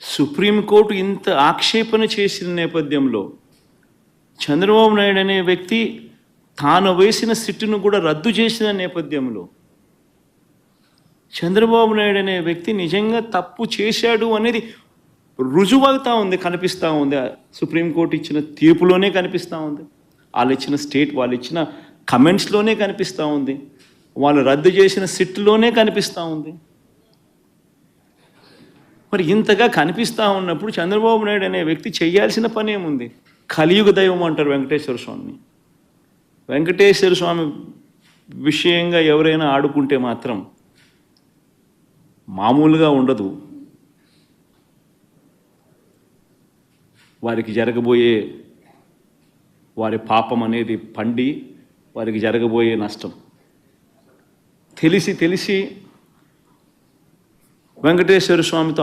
Supreme court ఇంత ఆక్షేపణ చేసిన నేపథ్యంలో చంద్రబాబు నాయుడు అనే వ్యక్తి తాను వేసిన సిట్టును కూడా రద్దు చేసిన నేపథ్యంలో చంద్రబాబు నాయుడు అనే వ్యక్తి నిజంగా తప్పు చేశాడు అనేది రుజువవుతూ ఉంది, కనిపిస్తూ ఉంది. సుప్రీంకోర్టు ఇచ్చిన తీర్పులోనే కనిపిస్తూ ఉంది, వాళ్ళు ఇచ్చిన కమెంట్స్లోనే కనిపిస్తూ ఉంది, వాళ్ళు రద్దు చేసిన సిట్లోనే కనిపిస్తూ ఉంది. మరి ఇంతగా కనిపిస్తూ ఉన్నప్పుడు చంద్రబాబు నాయుడు అనే వ్యక్తి చేయాల్సిన పని ఏముంది? కలియుగ దైవం అంటారు వెంకటేశ్వర స్వామిని. వెంకటేశ్వర స్వామి విషయంగా ఎవరైనా ఆడుకుంటే మాత్రం మామూలుగా ఉండదు. వారికి జరగబోయే వారి పాపం అనేది పండి వారికి జరగబోయే నష్టం తెలిసి వెంకటేశ్వర స్వామితో